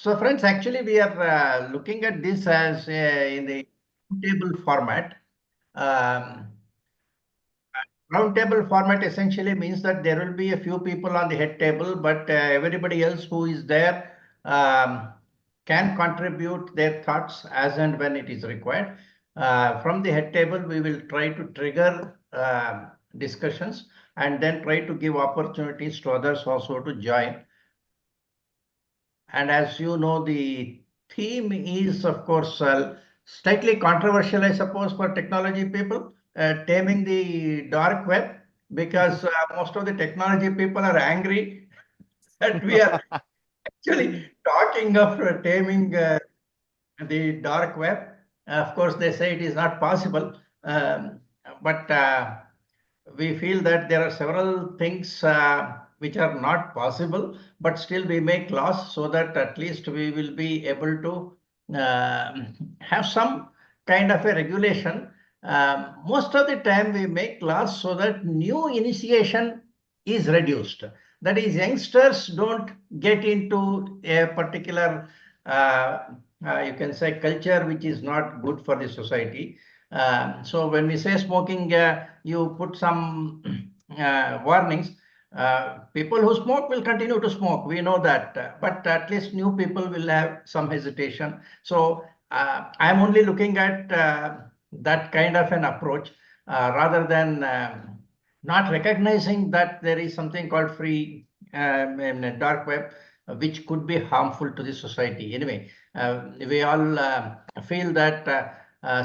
So friends, actually we are looking at this as in the table format. Um, Round table format essentially means that there will be a few people on the head table, but everybody else who is there can contribute their thoughts as and when it is required. From the head table, we will try to trigger discussions and then try to give opportunities to others also to join. And as you know, the theme is, of course, slightly controversial, I suppose, for technology people, taming the dark web, because most of the technology people are angry that we are actually talking of taming the dark web. Of course, they say it is not possible, but we feel that there are several things which are not possible, but still we make laws so that at least we will be able to have some kind of a regulation. Most of the time we make laws so that new initiation is reduced. That is, youngsters don't get into a particular you can say culture which is not good for the society. So when we say smoking, you put some warnings. People who smoke will continue to smoke. We know that, but at least new people will have some hesitation. So I'm only looking at that kind of an approach rather than not recognizing that there is something called free in a dark web, which could be harmful to the society. Anyway, we all feel that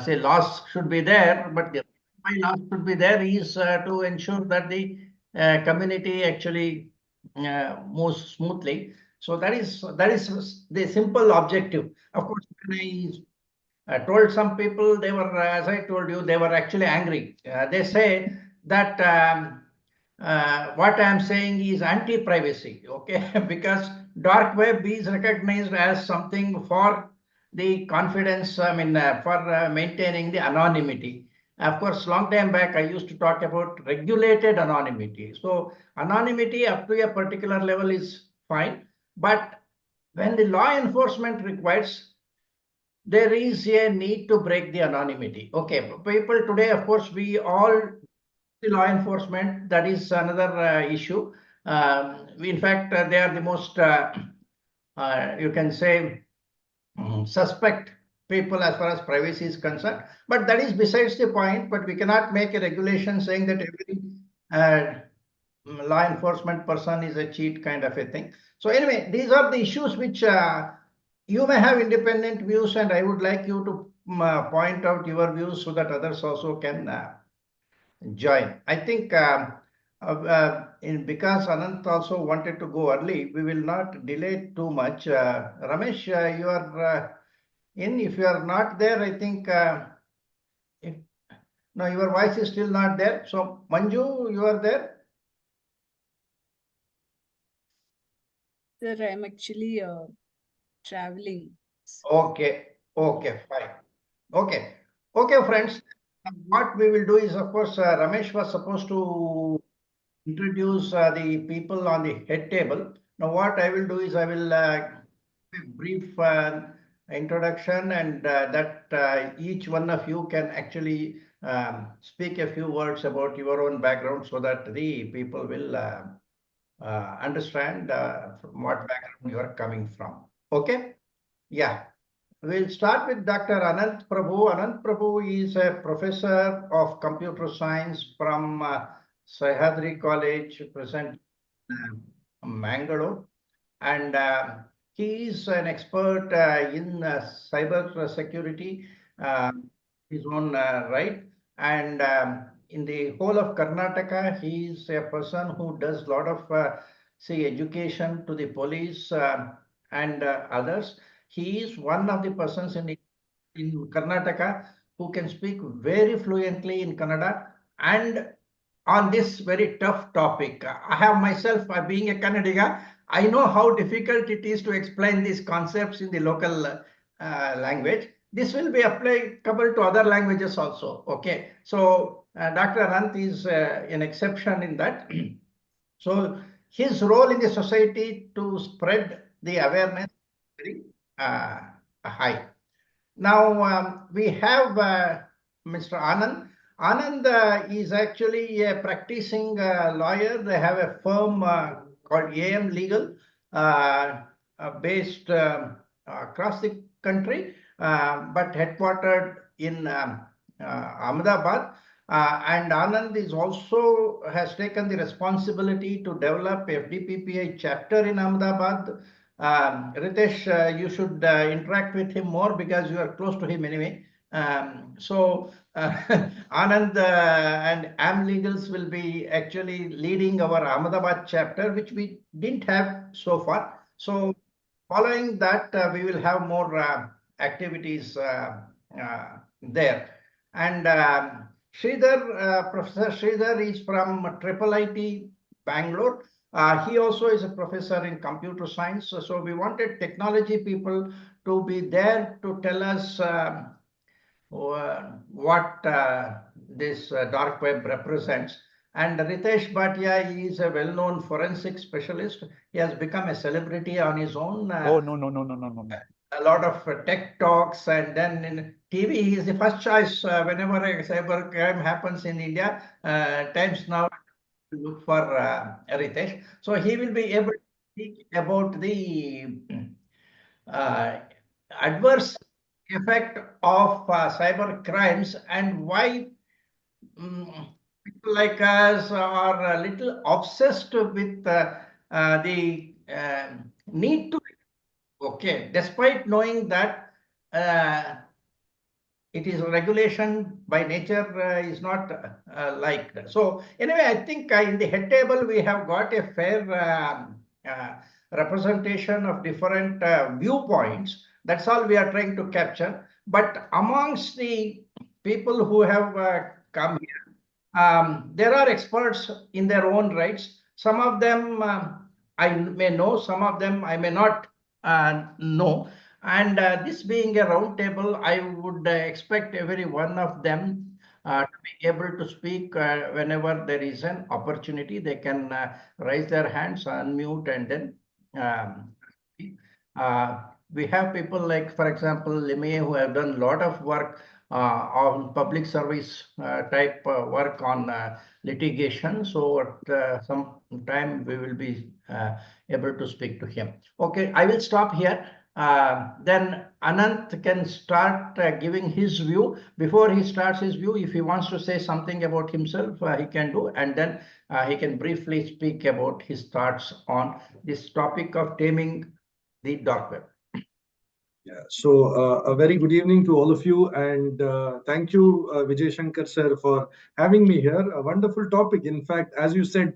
say laws should be there, but the why laws should be there is to ensure that the community actually moves smoothly. So that is the simple objective. Of course, when I told some people, they were, as I told you, they were actually angry. They say that what I am saying is anti-privacy, okay? Because dark web is recognized as something for the confidence, I mean, for maintaining the anonymity. Of course, long time back, I used to talk about regulated anonymity. So anonymity up to a particular level is fine, but when the law enforcement requires, there is a need to break the anonymity. Okay, people today, of course, we all the law enforcement. That is another issue. In fact, they are the most, you can say, suspect people as far as privacy is concerned. But that is besides the point. But we cannot make a regulation saying that every uh, law enforcement person is a cheat kind of a thing. So anyway, these are the issues which you may have independent views, and I would like you to point out your views so that others also can join. I think because Anant also wanted to go early, we will not delay too much. Ramesh, you are in. If you are not there, I think if, no, your voice is still not there. So Manju, you are there. Sir, I'm actually traveling. Okay, okay, fine. Okay, okay, friends. What we will do is, of course, Ramesh was supposed to introduce the people on the head table. Now, what I will do is I will give a brief introduction, and that each one of you can actually speak a few words about your own background so that the people will understand from what background you are coming from. Okay? Yeah. We'll start with Dr. Anant Prabhu. Anant Prabhu is a professor of computer science from Sahyadri College, present Mangalore, and he is an expert in cyber security, uh, his own right. And in the whole of Karnataka, he is a person who does a lot of say education to the police and others. He is one of the persons in Karnataka who can speak very fluently in Kannada and on this very tough topic. I have myself, being a Kannadiga, I know how difficult it is to explain these concepts in the local language. This will be applicable to other languages also. Okay, so Dr. Anant is an exception in that. So his role in the society to spread the awareness very high. Now we have Mr. Anand. Anand is actually a practicing lawyer. They have a firm called AM Legal, based across the country, but headquartered in Ahmedabad. And Anand is also has taken the responsibility to develop FDPPI chapter in Ahmedabad. Ritesh, you should interact with him more because you are close to him anyway. Anand and Am Legals will be actually leading our Ahmedabad chapter, which we didn't have so far. So following that, we will have more activities there. And Sridhar, Professor Sridhar is from Triple IT Bangalore. He also is a professor in computer science. So we wanted technology people to be there to tell us what this dark web represents. And Ritesh Bhatia is a well-known forensic specialist. He has become a celebrity on his own. Oh, no. A lot of tech talks, and then in TV, he is the first choice whenever a cyber crime happens in India. Times now look for Ritesh. So he will be able to speak about the uh, adverse effect of cyber crimes and why people like us are a little obsessed with the need to, okay, despite knowing that uh, it is regulation by nature is not liked. So anyway, I think in the head table we have got a fair representation of different viewpoints. That's all we are trying to capture. But amongst the people who have come here, there are experts in their own rights. Some of them I may know, some of them I may not know. And this being a round table, I would expect every one of them to be able to speak whenever there is an opportunity. They can raise their hands, unmute, and then speak. We have people like, for example, Limie, who have done a lot of work on public service type work on litigation. So at some time we will be able to speak to him. Okay, I will stop here. Then Anant can start giving his view. Before he starts his view, if he wants to say something about himself, he can do, and then he can briefly speak about his thoughts on this topic of taming the dark web. Yeah, so a very good evening to all of you, and thank you, Vijay Shankar sir, for having me here. A wonderful topic. In fact, as you said,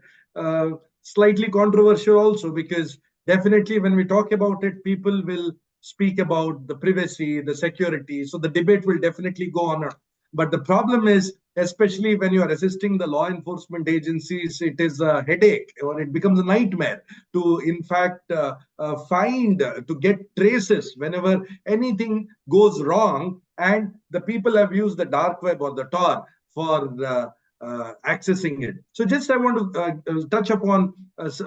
slightly controversial also, because definitely when we talk about it, people will speak about the privacy, the security. So the debate will definitely go on. But the problem is, especially when you are assisting the law enforcement agencies, it is a headache or it becomes a nightmare to, in fact, to get traces whenever anything goes wrong. And the people have used the dark web or the Tor for accessing it. So just I want to touch upon,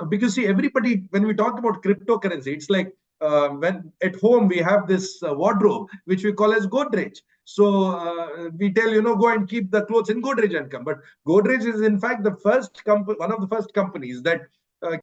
because see, everybody, when we talk about cryptocurrency, it's like when at home we have this wardrobe, which we call as Godrej. So we tell, go and keep the clothes in Godrej and come. But Godrej is in fact the first one of the first companies that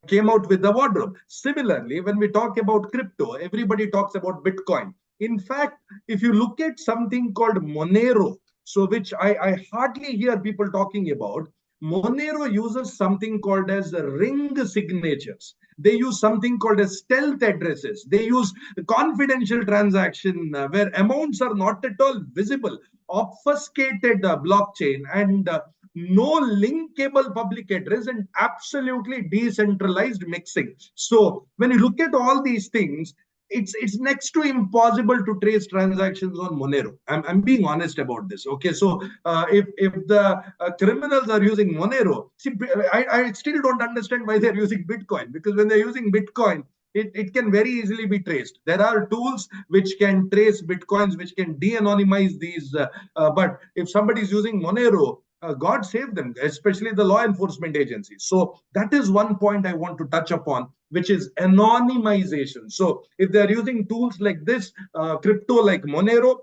came out with the wardrobe. Similarly, when we talk about crypto, everybody talks about Bitcoin. In fact, if you look at something called Monero, so which I hardly hear people talking about, Monero uses something called as ring signatures. They use something called as stealth addresses. They use confidential transaction where amounts are not at all visible, obfuscated blockchain, and no linkable public address, and absolutely decentralized mixing. So when you look at all these things, it's next to impossible to trace transactions on Monero. I'm being honest about this. Okay, so if the criminals are using Monero, see, I still don't understand why they're using Bitcoin, because when they're using Bitcoin, it can very easily be traced. There are tools which can trace Bitcoins, which can de-anonymize these. But if somebody is using Monero, God save them, especially the law enforcement agencies. So that is one point I want to touch upon, which is anonymization. So if they are using tools like this, crypto like Monero,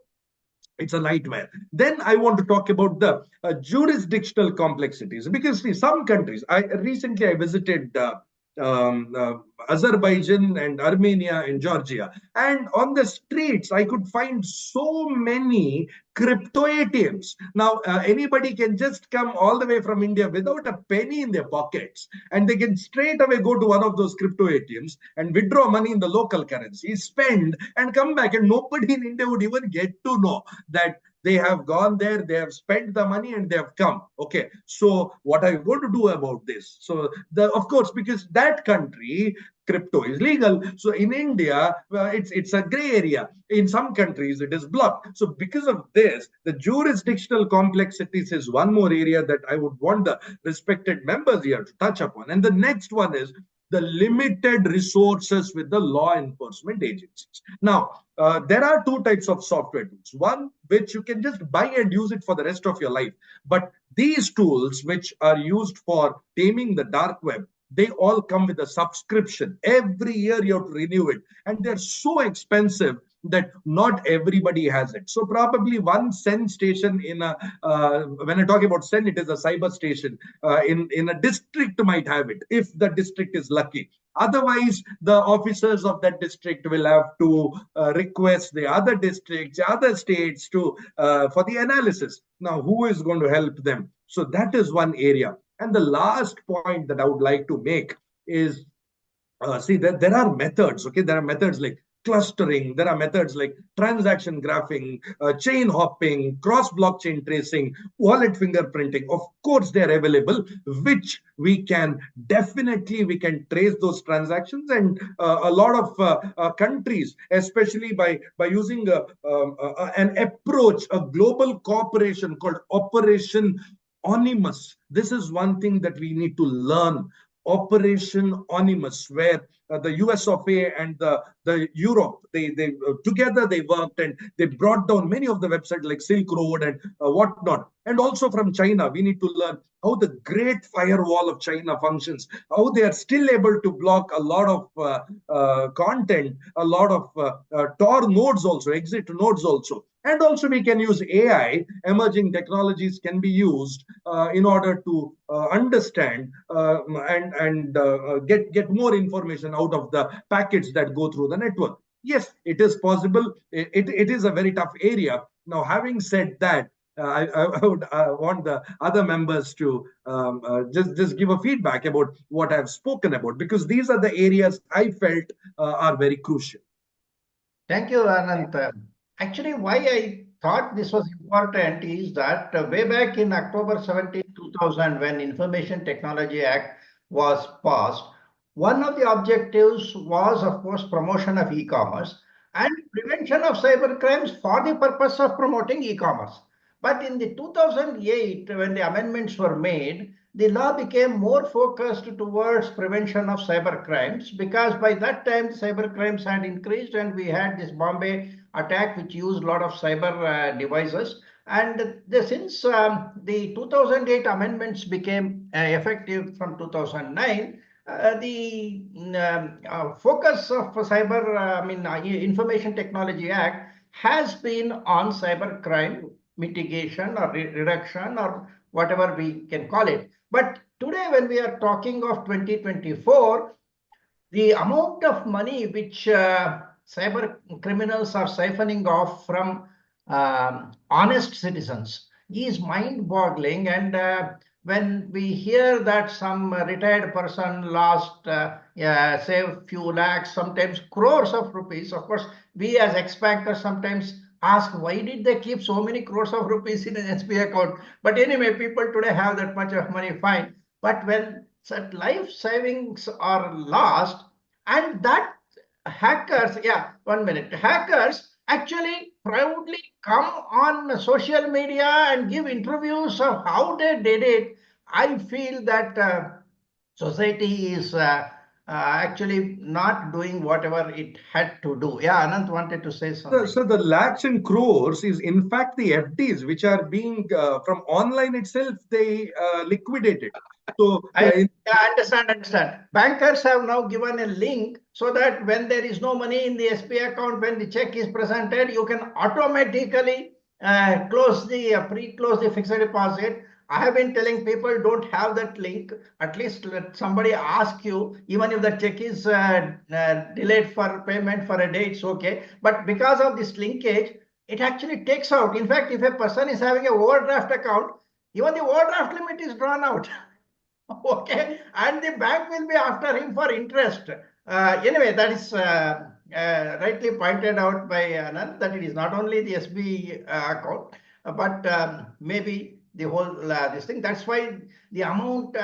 it's a nightmare. Then I want to talk about the jurisdictional complexities, because see, some countries. I visited Azerbaijan and Armenia and Georgia, and on the streets I could find so many crypto ATMs. Now anybody can just come all the way from India without a penny in their pockets, and they can straight away go to one of those crypto ATMs and withdraw money in the local currency, spend, and come back, and nobody in India would even get to know that they have gone there, they have spent the money, and they have come. Okay, so what are you going to do about this? So of course, because that country crypto is legal, so in India it's a gray area. In some countries it is blocked. So because of this, the jurisdictional complexities is one more area that I would want the respected members here to touch upon. And the next one is the limited resources with the law enforcement agencies. Now, there are two types of software tools. One, which you can just buy and use it for the rest of your life. But these tools, which are used for taming the dark web, they all come with a subscription. Every year you have to renew it. And they're so expensive that not everybody has it. So probably one SEN station in a, when I talk about SEN, it is a cyber station in a district might have it, if the district is lucky. Otherwise, the officers of that district will have to request the other districts, other states to for the analysis. Now, who is going to help them? So that is one area. And the last point that I would like to make is, see, there are methods. Okay, there are methods like clustering. There are methods like transaction graphing, chain hopping, cross blockchain tracing, wallet fingerprinting. Of course, they are available, which we can definitely we can trace those transactions. And a lot of countries, especially by using an approach, a global cooperation called Operation Onimus. This is one thing that we need to learn. Operation Onimus, where the US of A and the Europe, they together they worked, and they brought down many of the websites like Silk Road and whatnot. And also from China, we need to learn how the Great Firewall of China functions, how they are still able to block a lot of content, a lot of Tor nodes also, exit nodes also. And also we can use AI, emerging technologies can be used in order to understand and get more information out of the packets that go through the network. Yes, it is possible. It is a very tough area. Now, having said that, I would want the other members to just give a feedback about what I've spoken about, because these are the areas I felt are very crucial. Thank you, Anant. Actually, why I thought this was important is that way back in October 2000, when Information Technology Act was passed, one of the objectives was, of course, promotion of e-commerce and prevention of cyber crimes for the purpose of promoting e-commerce. But in the 2008, when the amendments were made, the law became more focused towards prevention of cyber crimes, because by that time cyber crimes had increased, and we had this Bombay attack which used a lot of cyber devices. And since the 2008 amendments became effective from 2009, the focus of cyber, Information Technology Act has been on cyber crime mitigation or reduction, or whatever we can call it. But today, when we are talking of 2024, the amount of money which cyber criminals are siphoning off from honest citizens is mind-boggling. And when we hear that some retired person lost, say, a few lakhs, sometimes crores of rupees, of course, we as ex-bankers sometimes ask, why did they keep so many crores of rupees in an SBI account? But anyway, people today have that much of money, fine. But when such life savings are lost, and that hackers, yeah, 1 minute, hackers actually proudly come on social media and give interviews of how they did it, I feel that society is actually not doing whatever it had to do. Yeah, Anant wanted to say So, something. so the lakhs and crores is in fact the FDs which are being from online itself they liquidated. So I understand. Bankers have now given a link so that when there is no money in the SBI account, when the check is presented, you can automatically pre-close the fixed deposit. I have been telling people don't have that link. At least let somebody ask you, even if the check is delayed for payment for a day, it's okay. But because of this linkage, it actually takes out. In fact, if a person is having a overdraft account, even the overdraft limit is drawn out. Okay, and the bank will be after him for interest. Anyway, that is rightly pointed out by Anand that it is not only the SB account, but maybe the whole this thing. That's why the amount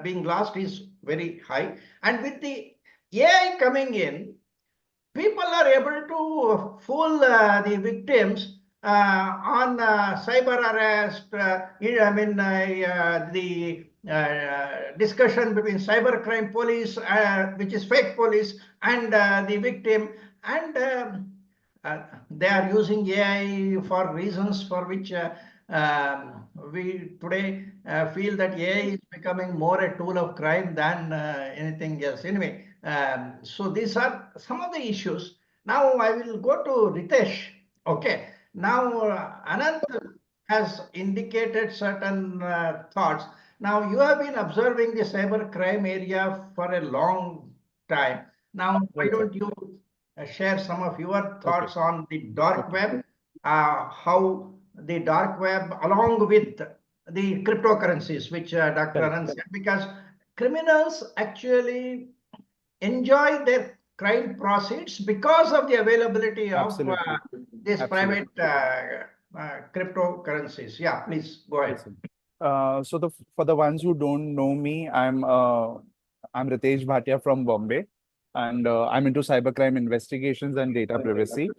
being lost is very high. And with the AI coming in, people are able to fool the victims on cyber arrest. The discussion between cybercrime police, which is fake police, and the victim, and they are using AI for reasons for which we today feel that AI is becoming more a tool of crime than anything else. Anyway, so these are some of the issues. Now I will go to Ritesh. Okay. Now Anand has indicated certain thoughts. Now you have been observing the cyber crime area for a long time. Now why Right, sir. don't you share some of your Okay. thoughts on the dark Okay. web, how the dark web along with the cryptocurrencies, which Dr. Correct. Anand said, because criminals actually enjoy their crime proceeds because of the availability of Absolutely. these Absolutely. private cryptocurrencies. Yeah, please go ahead. Listen. So for the ones who don't know me, I'm Ritesh Bhatia from Bombay, and I'm into cybercrime investigations and data privacy.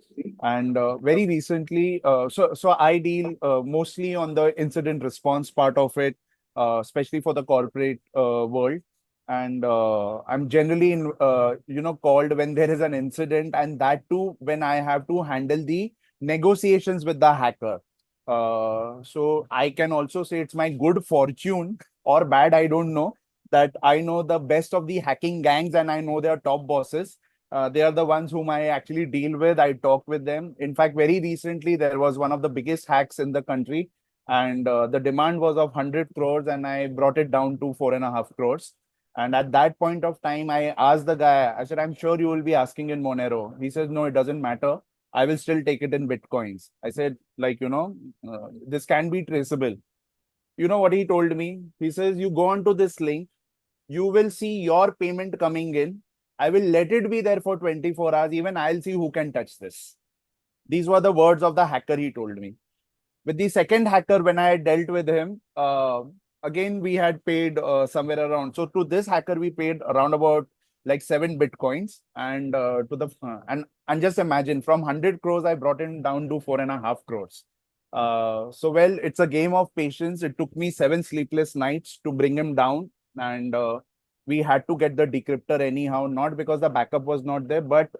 And very recently, so I deal mostly on the incident response part of it, especially for the corporate world. And I'm generally called when there is an incident, and that too when I have to handle the negotiations with the hacker. So I can also say it's my good fortune or bad, I don't know, that I know the best of the hacking gangs and I know their top bosses. They are the ones whom I actually deal with. I talk with them. In fact, very recently, there was one of the biggest hacks in the country, and the demand was of 100 crores, and I brought it down to 4.5 crores. And at that point of time, I asked the guy, I said, I'm sure you will be asking in Monero. He says, no, it doesn't matter. I will still take it in Bitcoins. I said, this can be traceable. You know what he told me? He says, you go onto this link, you will see your payment coming in. I will let it be there for 24 hours. Even I'll see who can touch this. These were the words of the hacker, he told me. With the second hacker, when I dealt with him, again, we had paid somewhere around. So to this hacker, we paid around about like 7 Bitcoins. And and just imagine from 100 crores, I brought him down to 4.5 crores. So well, it's a game of patience. It took me 7 sleepless nights to bring him down. And we had to get the decryptor anyhow, not because the backup was not there, but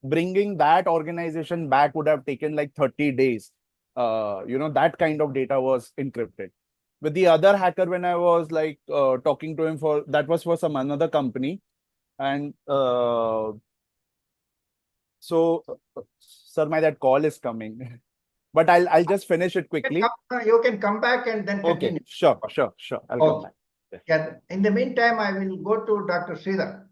bringing that organization back would have taken like 30 days. That kind of data was encrypted. With the other hacker, when I was like talking to him for that was for some another company, and so sir, my that call is coming, but I'll just finish it quickly. You can come back and then Okay, continue. sure. I'll come back. Yeah. In the meantime, I will go to Dr. Sridhar.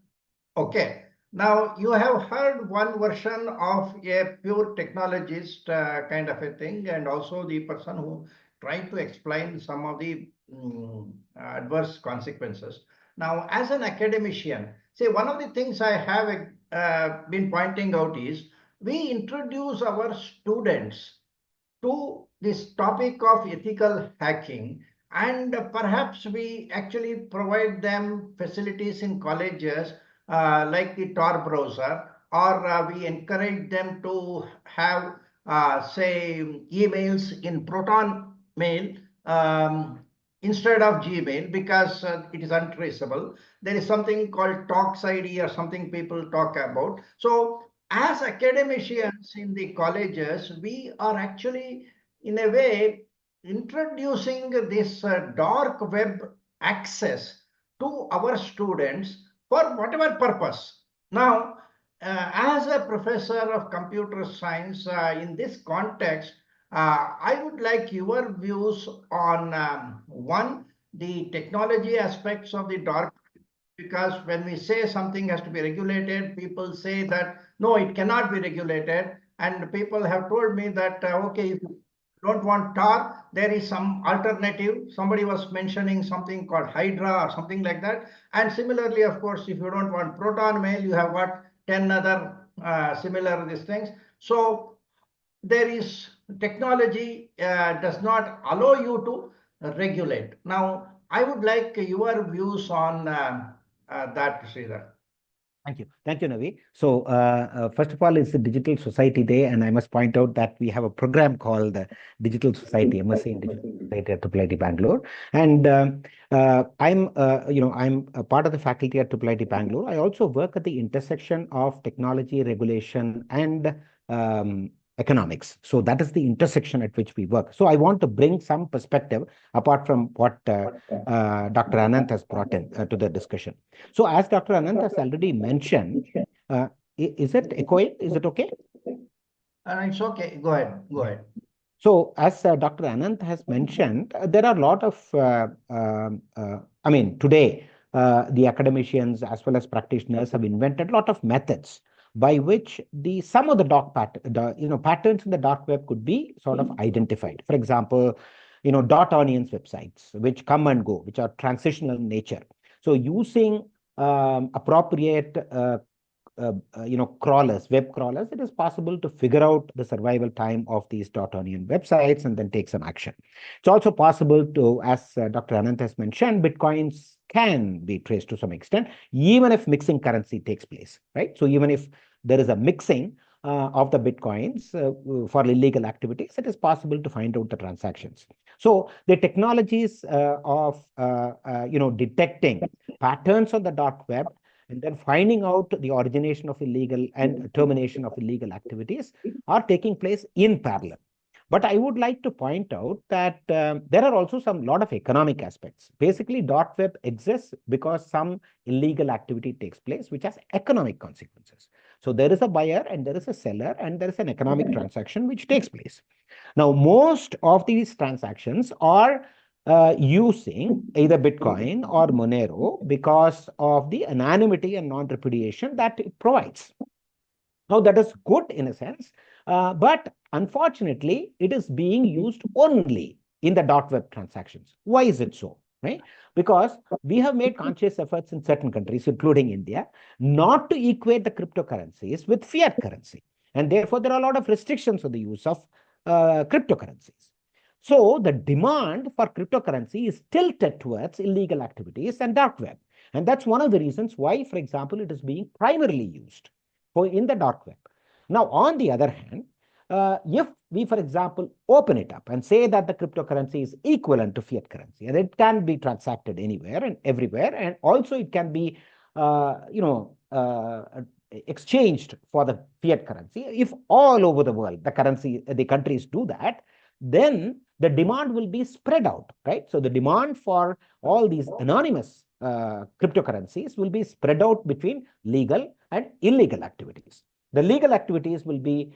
Okay. Now you have heard one version of a pure technologist kind of a thing, and also the person who tried to explain some of the adverse consequences. Now, as an academician, say one of the things I have been pointing out is we introduce our students to this topic of ethical hacking, and perhaps we actually provide them facilities in colleges like the Tor browser, or we encourage them to have, say, emails in Proton Mail. instead of Gmail because it is untraceable. There is something called Talks ID or something people talk about. So as academicians in the colleges, we are actually in a way introducing this dark web access to our students for whatever purpose. Now, as a professor of computer science, in this context, I would like your views on one, the technology aspects of the dark, because when we say something has to be regulated, people say that no, it cannot be regulated. And people have told me that, okay, if you don't want tar, there is some alternative. Somebody was mentioning something called Hydra or something like that. And similarly, of course, if you don't want proton mail, you have got 10 other similar these things. So there is technology does not allow you to regulate. Now, I would like your views on that, Sridhar. Thank you, Navi. So, first of all, it's the Digital Society Day, and I must point out that we have a program called the Digital Society, MSc in Digital Society at IIIT Bangalore, and I'm a part of the faculty at IIIT Bangalore. I also work at the intersection of technology, regulation, and economics. So that is the intersection at which we work. So I want to bring some perspective apart from what Dr. Anant has brought in to the discussion. So as Dr. Anant has already mentioned, is it echoing? Is it okay? It's okay. Go ahead. Go ahead. So as Dr. Anant has mentioned, there are a lot of, today, the academicians as well as practitioners have invented a lot of methods by which some of the patterns in the dark web could be sort of identified. For example, dot onions websites, which come and go, which are transitional in nature. So using appropriate crawlers, web crawlers, it is possible to figure out the survival time of these dot onion websites and then take some action. It's also possible to, as Dr. Anant has mentioned, Bitcoins can be traced to some extent, even if mixing currency takes place, right? So even if there is a mixing of the Bitcoins for illegal activities, it is possible to find out the transactions. So the technologies of detecting patterns on the dark web and then finding out the origination of illegal and termination of illegal activities are taking place in parallel. But I would like to point out that there are also some lot of economic aspects. Basically, dark web exists because some illegal activity takes place, which has economic consequences. So there is a buyer and there is a seller and there is an economic transaction which takes place. Now, most of these transactions are using either Bitcoin or Monero because of the anonymity and non-repudiation that it provides. Now, that is good in a sense, but unfortunately, it is being used only in the dark web transactions. Why is it so? Right? Because we have made conscious efforts in certain countries, including India, not to equate the cryptocurrencies with fiat currency. And therefore, there are a lot of restrictions on the use of cryptocurrencies. So the demand for cryptocurrency is tilted towards illegal activities and dark web. And that's one of the reasons why, for example, it is being primarily used in the dark web. Now, on the other hand, if we, for example, open it up and say that the cryptocurrency is equivalent to fiat currency, and it can be transacted anywhere and everywhere, and also it can be, exchanged for the fiat currency. If all over the world, the countries do that, then the demand will be spread out, right? So the demand for all these anonymous cryptocurrencies will be spread out between legal and illegal activities. The legal activities will be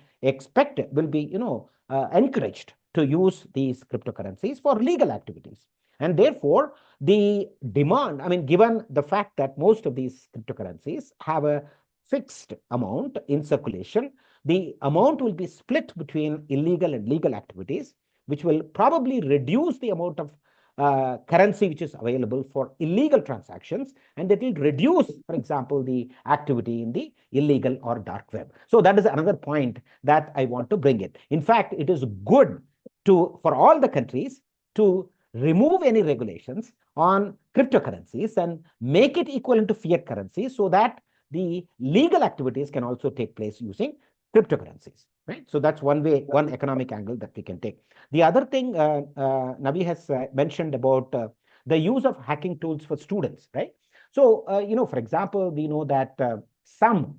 encouraged to use these cryptocurrencies for legal activities. And therefore, the demand, given the fact that most of these cryptocurrencies have a fixed amount in circulation, the amount will be split between illegal and legal activities, which will probably reduce the amount of currency which is available for illegal transactions, and that will reduce, for example, the activity in the illegal or dark web. So that is another point that I want to bring in. In fact, it is good for all the countries to remove any regulations on cryptocurrencies and make it equivalent to fiat currency so that the legal activities can also take place using cryptocurrencies, right? So that's one way, one economic angle that we can take. The other thing Navi has mentioned about the use of hacking tools for students, right? So, for example, we know that some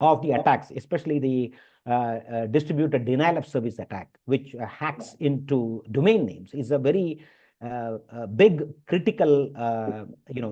of the attacks, especially the distributed denial of service attack, which hacks into domain names, is a very big critical,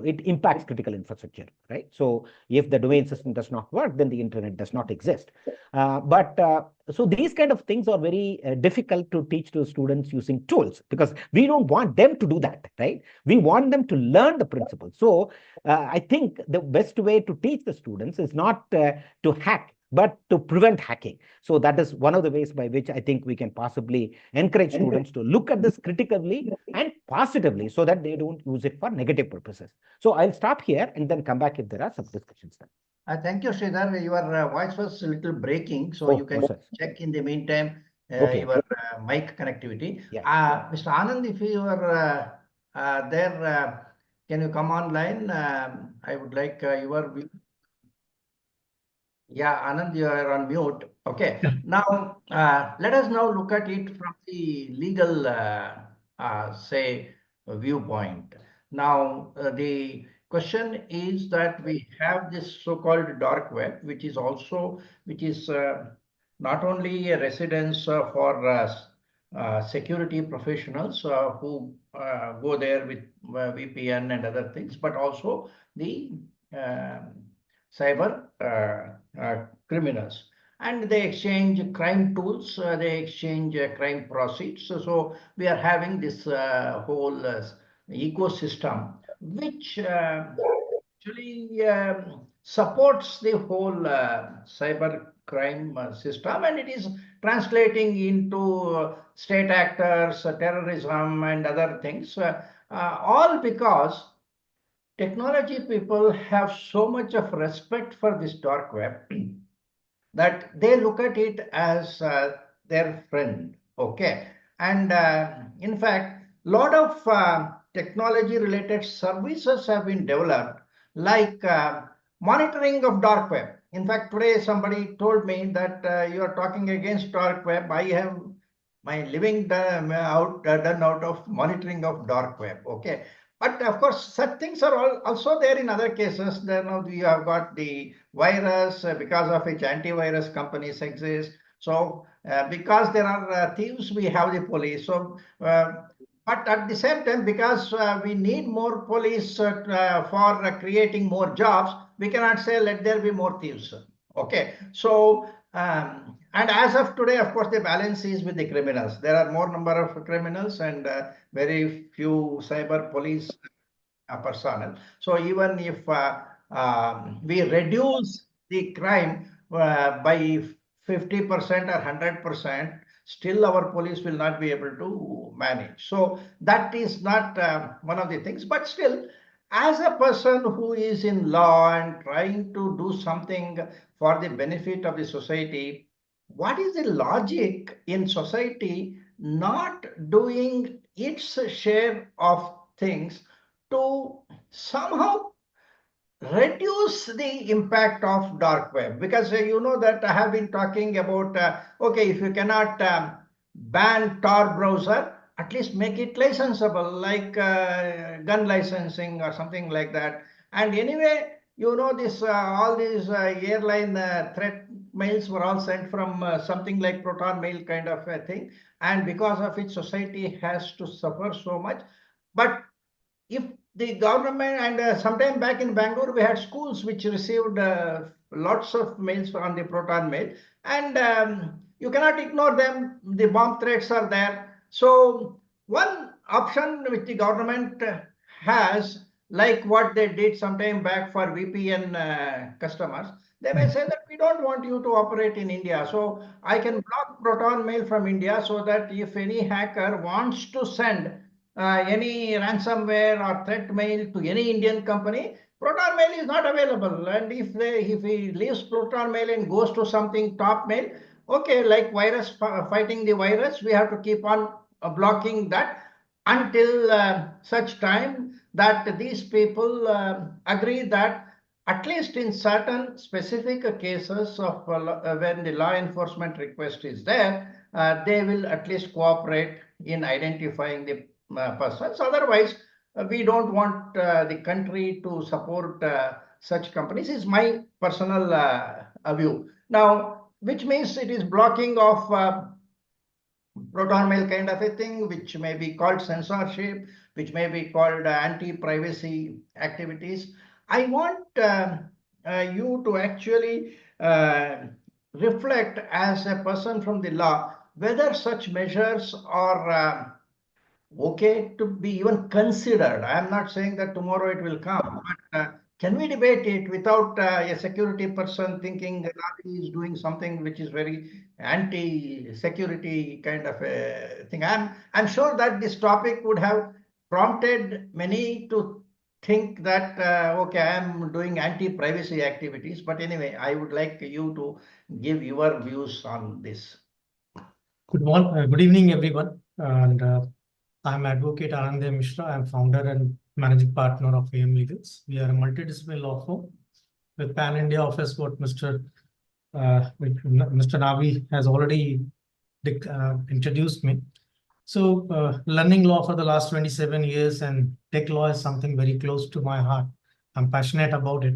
it impacts critical infrastructure, right? So if the domain system does not work, then the internet does not exist. So these kind of things are very difficult to teach to students using tools, because we don't want them to do that, right? We want them to learn the principles. So I think the best way to teach the students is not to hack, but to prevent hacking. So that is one of the ways by which I think we can possibly encourage students to look at this critically and positively, so that they don't use it for negative purposes. So I'll stop here and then come back if there are some discussions then. Thank you, Sridhar. Your voice was a little breaking, so you can check in the meantime your mic connectivity. Yeah. Mr. Anand, if you are there, can you come online? I would like your view. Yeah, Anand, you are on mute. Okay. Now, let us now look at it from the legal, say, viewpoint. Now, the question is that we have this so-called dark web, which is not only a residence for security professionals who go there with VPN and other things, but also the cyber criminals. And they exchange crime tools, they exchange crime proceeds. So we are having this whole ecosystem, which actually supports the whole cyber crime system, and it is translating into state actors, terrorism, and other things, all because technology people have so much of respect for this dark web that they look at it as their friend. Okay. And in fact, a lot of technology related services have been developed, like monitoring of dark web. In fact, today somebody told me that you are talking against dark web. I have my living done out of monitoring of dark web. Okay. But of course, such things are also there in other cases. Then now we have got the virus, because of which antivirus companies exist. So because there are thieves, we have the police. So, but at the same time, because we need more police for creating more jobs, we cannot say let there be more thieves. Okay. So and as of today, of course, the balance is with the criminals. There are more number of criminals and very few cyber police personnel. So even if we reduce the crime by 50% or 100%, still our police will not be able to manage. So that is not one of the things. But still, as a person who is in law and trying to do something for the benefit of the society, what is the logic in society not doing its share of things to somehow reduce the impact of dark web? Because you know that I have been talking about okay, if you cannot ban Tor browser, at least make it licensable, like gun licensing or something like that. And anyway, you know, this all these airline threat mails were all sent from something like Proton mail kind of a thing, and because of it society has to suffer so much. But if the government, and sometime back in Bangalore, we had schools which received lots of mails on the Proton mail, and you cannot ignore them. The bomb threats are there. So one option which the government has, like what they did sometime back for VPN customers, they may say that we don't want you to operate in India. So I can block Proton mail from India, so that if any hacker wants to send any ransomware or threat mail to any Indian company, Proton mail is not available. And if he leaves Proton mail and goes to something top mail, okay, like virus fighting the virus, we have to keep on blocking that until such time that these people agree that at least in certain specific cases of when the law enforcement request is there, they will at least cooperate in identifying the persons. Otherwise, we don't want the country to support such companies, is my personal view. Now, which means it is blocking of proton mail kind of a thing, which may be called censorship, which may be called anti-privacy activities. I want you to actually reflect as a person from the law whether such measures are okay to be even considered. I am not saying that tomorrow it will come, but can we debate it without a security person thinking that he is doing something which is very anti-security kind of a thing? I'm sure that this topic would have prompted many to think that okay, I am doing anti-privacy activities. But anyway, I would like you to give your views on this. Good morning, good evening, everyone. And I'm Advocate Anand Mishra. I'm founder and managing partner of AM Legals. We are a multidisciplinary law firm with Pan India office. What Mr. Navi has already introduced me. So, learning law for the last 27 years and tech law is something very close to my heart. I'm passionate about it.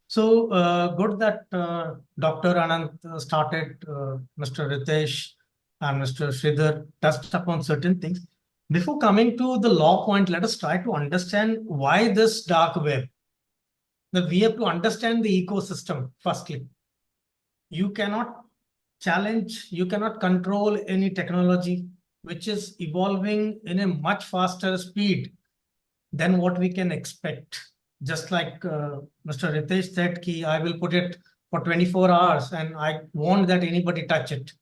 So, good that Dr. Anand started, Mr. Ritesh and Mr. Sridhar touched upon certain things. Before coming to the law point, let us try to understand why this dark web. That we have to understand the ecosystem firstly. You cannot challenge, you cannot control any technology which is evolving in a much faster speed than what we can expect. Just like Mr. Ritesh said, I will put it for 24 hours and I won't that anybody touch it.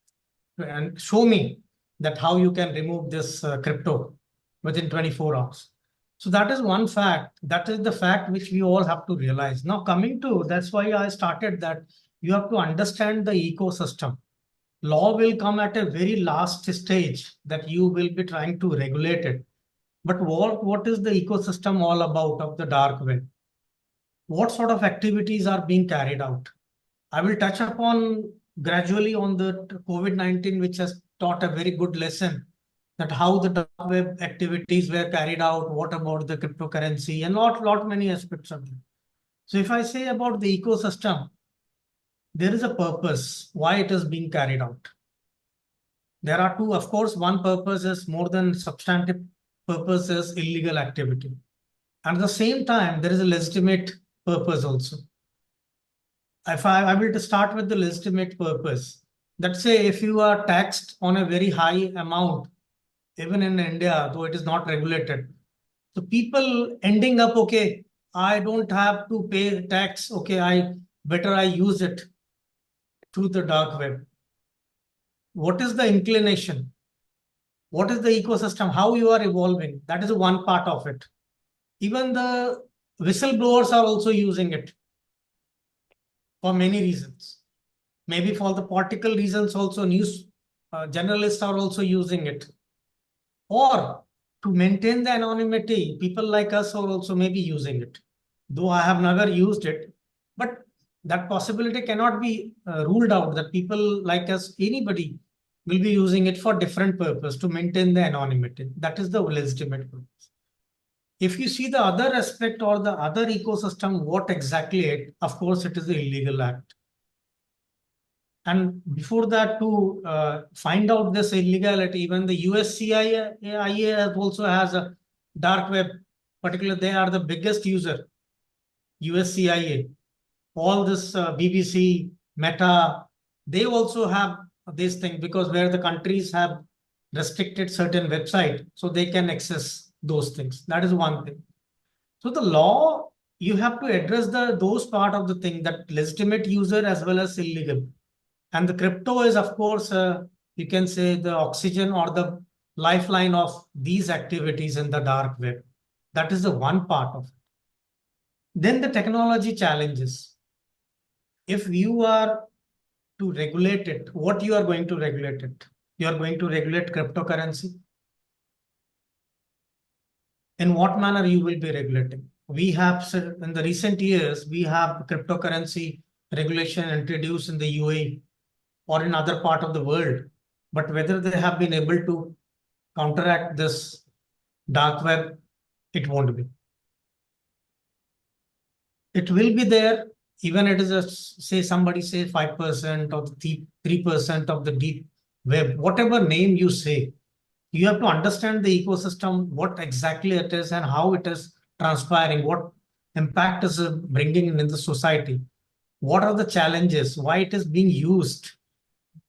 And show me that how you can remove this crypto within 24 hours. So that is one fact. That is the fact which we all have to realize. Now coming to, that's why I started that you have to understand the ecosystem. Law will come at a very last stage that you will be trying to regulate it. But what is the ecosystem all about of the dark web? What sort of activities are being carried out? I will touch upon gradually on the COVID-19, which has taught a very good lesson that how the dark web activities were carried out, what about the cryptocurrency, and lot many aspects of it. So if I say about the ecosystem, there is a purpose why it is being carried out. There are two, of course, one purpose is more than substantive purpose is illegal activity. And at the same time, there is a legitimate purpose also. If I will start with the legitimate purpose, let's say if you are taxed on a very high amount, even in India, though it is not regulated. So people ending up, okay, I don't have to pay tax. Okay, I use it through the dark web. What is the inclination? What is the ecosystem? How you are evolving? That is one part of it. Even the whistleblowers are also using it for many reasons. Maybe for the political reasons also, news journalists are also using it. Or to maintain the anonymity, people like us are also maybe using it. Though I have never used it, but that possibility cannot be ruled out that people like us, anybody will be using it for different purpose to maintain the anonymity. That is the legitimate purpose. If you see the other aspect or the other ecosystem, what exactly it, of course, it is the illegal act. And before that, to find out this illegality, even the USCIA also has a dark web. Particularly, they are the biggest user. USCIA, all this BBC, Meta, they also have this thing because where the countries have restricted certain website, so they can access those things. That is one thing. So the law, you have to address those part of the thing, that legitimate user as well as illegal. And the crypto is, of course, you can say the oxygen or the lifeline of these activities in the dark web. That is the one part of it. Then the technology challenges. If you are to regulate it, what you are going to regulate it? You are going to regulate cryptocurrency. In what manner you will be regulating? we have in the recent years, we have cryptocurrency regulation introduced in the UAE or in other part of the world. But whether they have been able to counteract this dark web, it won't be. It will be there, even it is a, say somebody say 5% or 3% of the deep web, whatever name you say, you have to understand the ecosystem, what exactly it is and how it is transpiring, what impact is bringing in the society, what are the challenges, why it is being used,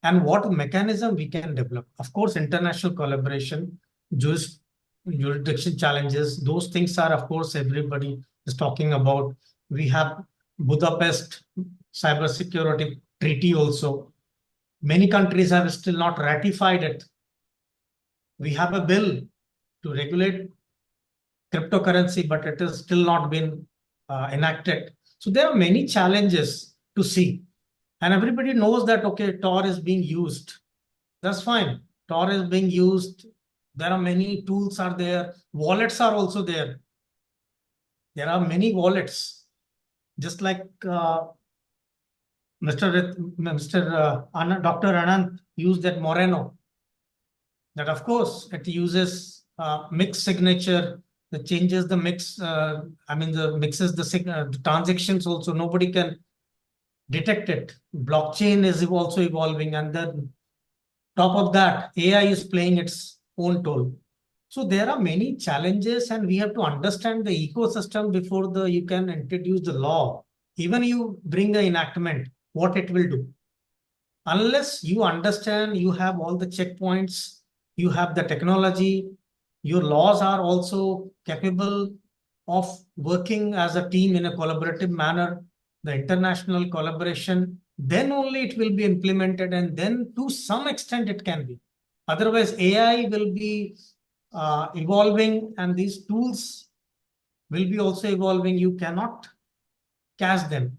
and what mechanism we can develop. Of course, international collaboration, jurisdiction challenges, those things are, of course, everybody is talking about. We have Budapest Cybersecurity Treaty also. Many countries have still not ratified it. We have a bill to regulate cryptocurrency, but it has still not been enacted. So there are many challenges to see. And everybody knows that, okay, Tor is being used. That's fine. Tor is being used. There are many tools are there. Wallets are also there. There are many wallets. Just like Dr. Anand used that Moreno. That of course it uses mixed signature that changes the mix. The mixes the transactions also. Nobody can detect it. Blockchain is also evolving, and then top of that, AI is playing its own toll. So there are many challenges, and we have to understand the ecosystem before you can introduce the law. Even you bring the enactment, what it will do. Unless you understand, you have all the checkpoints, you have the technology, your laws are also capable of working as a team in a collaborative manner, the international collaboration, then only it will be implemented, and then to some extent it can be. Otherwise, AI will be evolving, and these tools will be also evolving. You cannot catch them.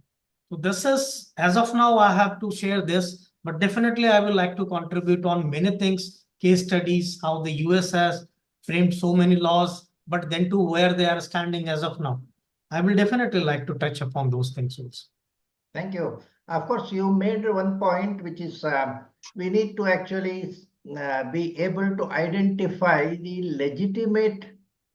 So this is, as of now, I have to share this, but definitely I would like to contribute on many things, case studies, how the US has framed so many laws, but then to where they are standing as of now. I will definitely like to touch upon those things also. Thank you. Of course, you made one point, which is we need to actually be able to identify the legitimate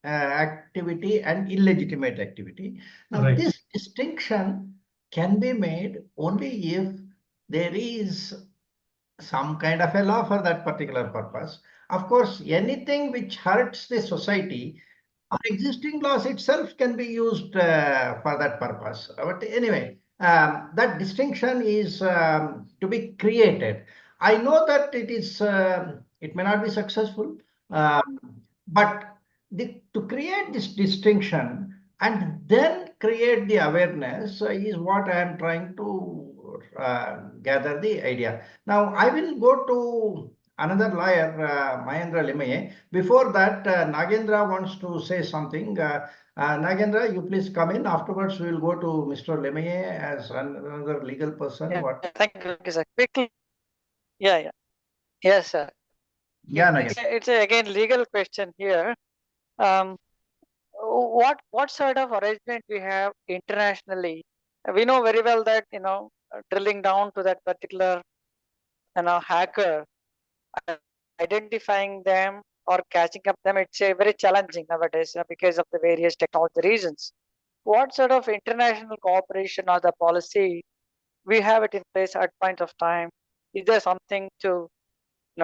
activity and illegitimate activity. Now, Right. this distinction can be made only if there is some kind of a law for that particular purpose. Of course, anything which hurts the society, our existing laws itself can be used for that purpose. But anyway, that distinction is to be created. I know that it may not be successful, but to create this distinction and then create the awareness is what I am trying to gather the idea. Now, I will go to another lawyer, Mahendra Limaye. Before that, Nagendra wants to say something. Nagendra, you please come in. Afterwards, we will go to Mr. Limaye as another legal person. Yeah, What? thank you, sir. Quickly. Yeah. Yes, sir. Yeah, Nagendra. It's again legal question here. What sort of arrangement we have internationally? We know very well that drilling down to that particular hacker, identifying them or catching up them, it's very challenging nowadays because of the various technology reasons. What sort of international cooperation or the policy we have it in place at point of time? Is there something to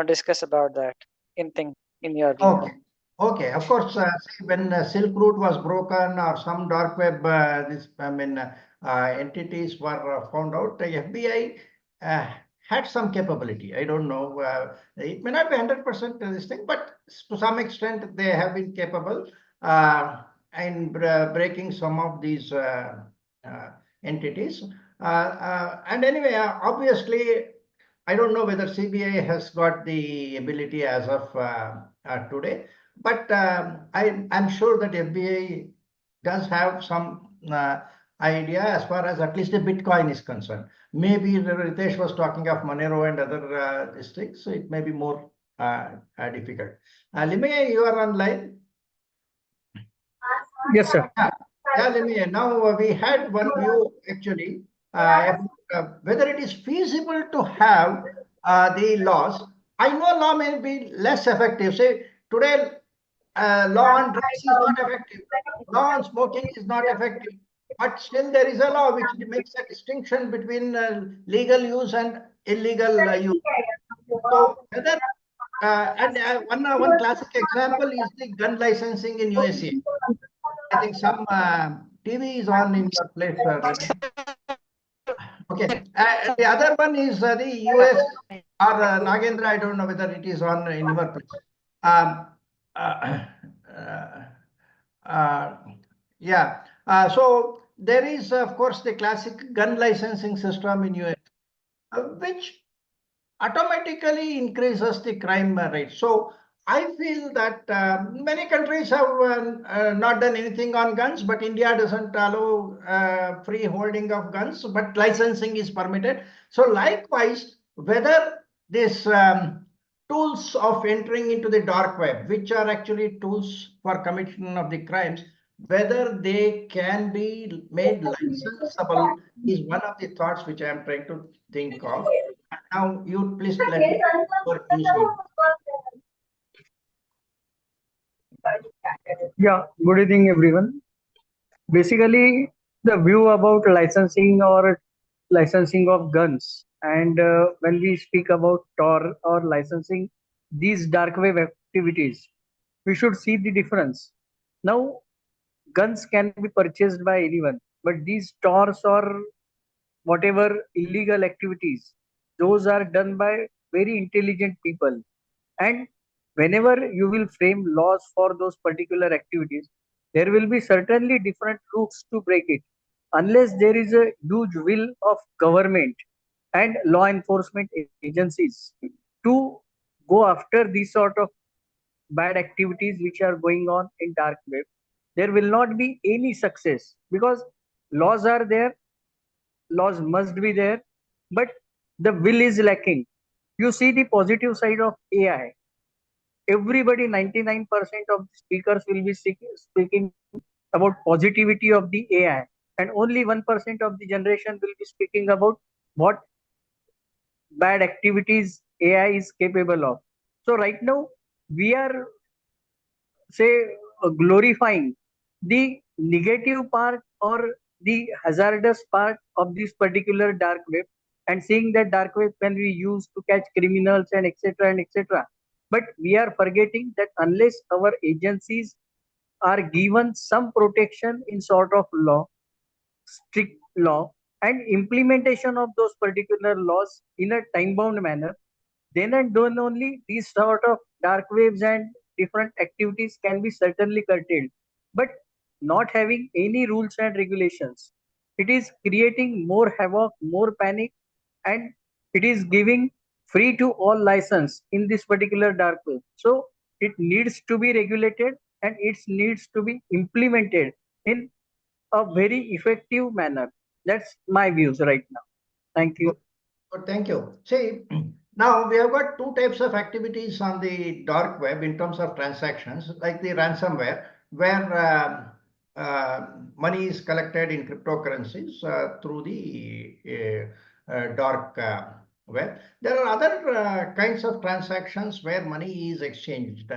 discuss about that in your view? Okay. Okay, of course, see, when Silk Route was broken or some dark web entities were found out, the FBI had some capability. I don't know, it may not be 100% this thing, but to some extent they have been capable in breaking some of these entities. And anyway, obviously, I don't know whether CBI has got the ability as of today, but I'm sure that FBI does have some idea as far as at least the Bitcoin is concerned. Maybe Ritesh was talking of Monero and other these things, so it may be more difficult. Limaye, you are online. Yes, sir. Yeah, let me. Now we had one view actually about whether it is feasible to have the laws. I know law may be less effective. Say today, law on drugs is not effective. Law on smoking is not effective. But still, there is a law which makes a distinction between legal use and illegal use. So whether one classic example is the gun licensing in USA. I think some TV is on in your place, Ramesh. Okay. The other one is the US or Nagendra. I don't know whether it is on in your place. Um, uh, uh, uh, yeah. So there is, of course, the classic gun licensing system in US, which automatically increases the crime rate. So I feel that many countries have not done anything on guns, but India doesn't allow free holding of guns, but licensing is permitted. So likewise, whether this tools of entering into the dark web, which are actually tools for commission of the crimes, whether they can be made licensable is one of the thoughts which I am trying to think of. Now, you please let me your views on. Yeah, good evening, everyone. Basically, the view about licensing or licensing of guns, and when we speak about Tor or licensing these dark web activities, we should see the difference. Now, guns can be purchased by anyone, but these Tors or whatever illegal activities, those are done by very intelligent people. And whenever you will frame laws for those particular activities, there will be certainly different routes to break it, unless there is a huge will of government and law enforcement agencies to go after these sort of bad activities which are going on in dark web. There will not be any success because laws are there, laws must be there, but the will is lacking. You see the positive side of AI. Everybody, 99% of the speakers will be speaking about positivity of the AI, and only 1% of the generation will be speaking about what bad activities AI is capable of. So right now we are, say, glorifying the negative part or the hazardous part of this particular dark web, and saying that dark web can be used to catch criminals and etc and etc. But we are forgetting that unless our agencies are given some protection in sort of law, strict law, and implementation of those particular laws in a time bound manner, then and then only these sort of dark waves and different activities can be certainly curtailed. But not having any rules and regulations, it is creating more havoc, more panic, and it is giving free to all license in this particular dark web. So it needs to be regulated and it needs to be implemented in a very effective manner. That's my views right now. Thank you. Good, thank you. See, now we have got two types of activities on the dark web in terms of transactions, like the ransomware, where money is collected in cryptocurrencies through the dark web. There are other kinds of transactions where money is exchanged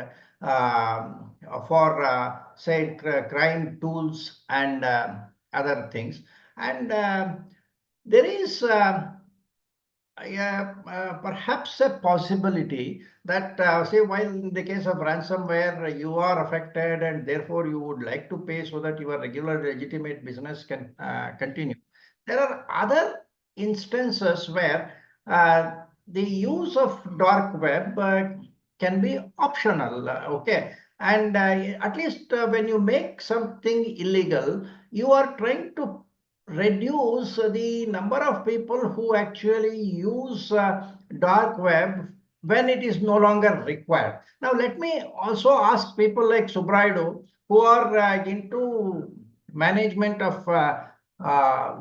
for, say, crime tools and other things. And there is yeah, perhaps a possibility that, say, while in the case of ransomware, you are affected and therefore you would like to pay so that your regular legitimate business can continue. There are other instances where the use of dark web can be optional, okay? And at least when you make something illegal, you are trying to reduce the number of people who actually use dark web when it is no longer required. Now, let me also ask people like Subraidu who are into management of,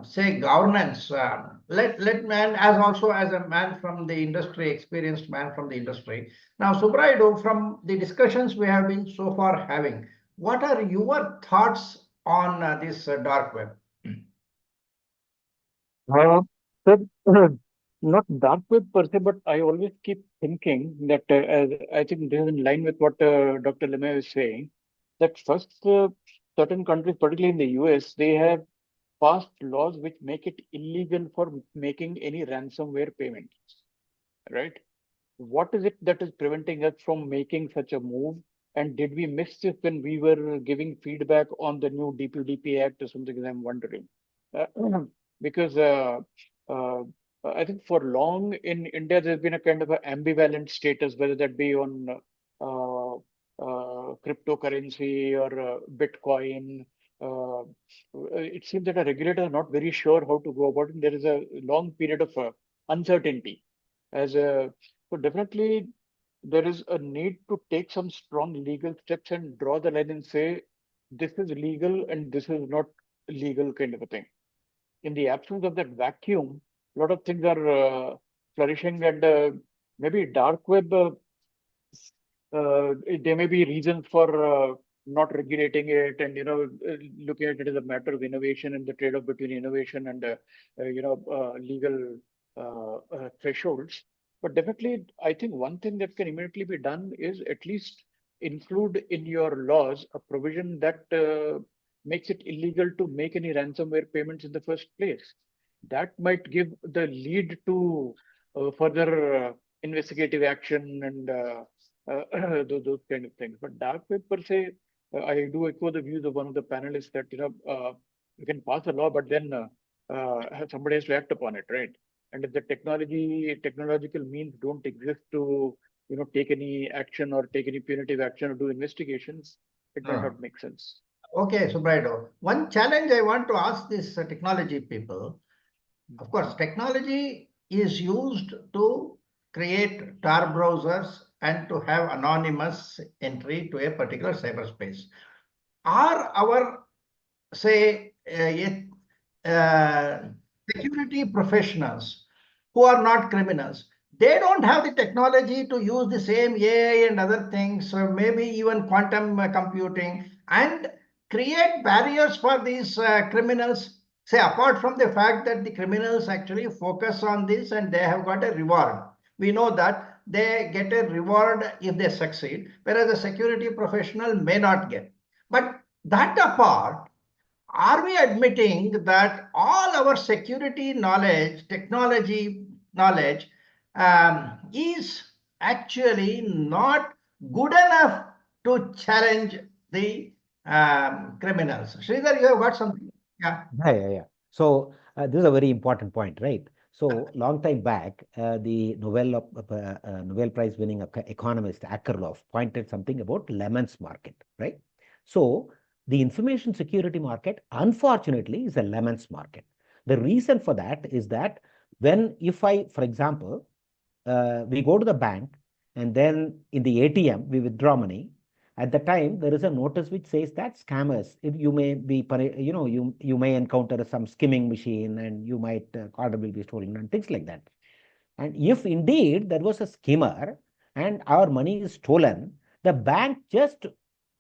say, governance. Let man as also as a man from the industry, experienced man from the industry. Now, Subraidu, from the discussions we have been so far having, what are your thoughts on this dark web? Sir, not dark web per se, but I always keep thinking that as I think this is in line with what Dr. Lemay is saying, that first, certain countries, particularly in the US, they have passed laws which make it illegal for making any ransomware payments, right? What is it that is preventing us from making such a move? And did we miss this when we were giving feedback on the new DPDP Act or something? I'm wondering. Uh, because uh, I think for long in India, there's been a kind of an ambivalent status, whether that be on cryptocurrency or Bitcoin. It seems that a regulator is not very sure how to go about it. There is a long period of uncertainty. So definitely there is a need to take some strong legal steps and draw the line and say this is legal and this is not legal kind of a thing. In the absence of that vacuum, a lot of things are flourishing, and maybe dark web, there may be reasons for not regulating it, and looking at it as a matter of innovation and the trade-off between innovation and legal thresholds. But definitely, I think one thing that can immediately be done is at least include in your laws a provision that makes it illegal to make any ransomware payments in the first place. That might give the lead to further investigative action and those kind of things. But dark web per se, I do echo the views of one of the panelists that you can pass a law, but then somebody has to act upon it, right? And if the technological means don't exist to take any action or take any punitive action or do investigations, it might not make sense. Okay, Subraido. One challenge I want to ask this technology people. Of course, technology is used to create Tor browsers and to have anonymous entry to a particular cyberspace. Are our, say, security professionals who are not criminals, they don't have the technology to use the same AI and other things, or maybe even quantum computing, and create barriers for these criminals? Say, apart from the fact that the criminals actually focus on this and they have got a reward. We know that they get a reward if they succeed, whereas a security professional may not get. But that apart, are we admitting that all our security knowledge, technology knowledge, is actually not good enough to challenge the criminals? Sridhar, you have got something? Yeah. Yeah. So this is a very important point, right? So long time back, the Nobel Prize winning economist Akerlof pointed something about lemons market, right? So the information security market, unfortunately, is a lemons market. The reason for that is that if I, for example, we go to the bank and then in the ATM, we withdraw money. At the time, there is a notice which says that scammers, you may be, you may encounter some skimming machine and you might, card will be stolen and things like that. And if indeed there was a skimmer and our money is stolen, the bank just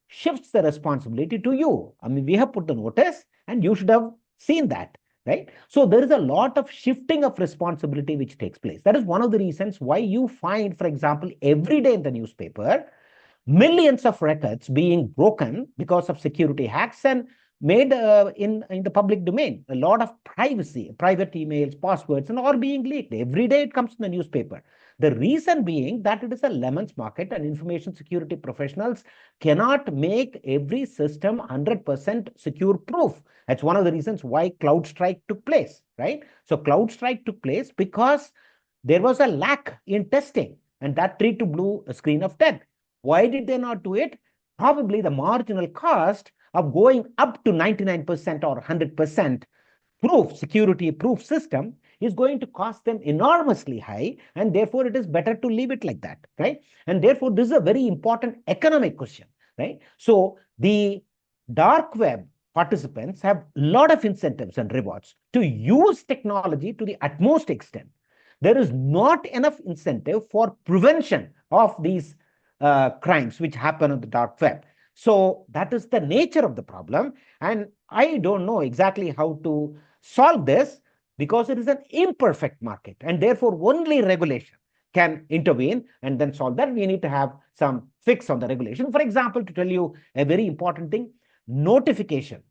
shifts the responsibility to you. I mean, we have put the notice and you should have seen that, right? So there is a lot of shifting of responsibility which takes place. That is one of the reasons why you find, for example, every day in the newspaper, millions of records being broken because of security hacks and made in the public domain. A lot of private emails, passwords, and all being leaked. Every day it comes in the newspaper. The reason being that it is a lemons market and information security professionals cannot make every system 100% secure proof. That's one of the reasons why CrowdStrike took place, right? So CrowdStrike took place because there was a lack in testing, and that led to blue screen of death. Why did they not do it? Probably the marginal cost of going up to 99% or 100% security proof system is going to cost them enormously high, and therefore it is better to leave it like that, right? And therefore this is a very important economic question, right? So the dark web participants have a lot of incentives and rewards to use technology to the utmost extent. There is not enough incentive for prevention of these crimes which happen on the dark web. So that is the nature of the problem. And I don't know exactly how to solve this because it is an imperfect market. And therefore, only regulation can intervene and then solve that. We need to have some fix on the regulation. For example, to tell you a very important thing, notification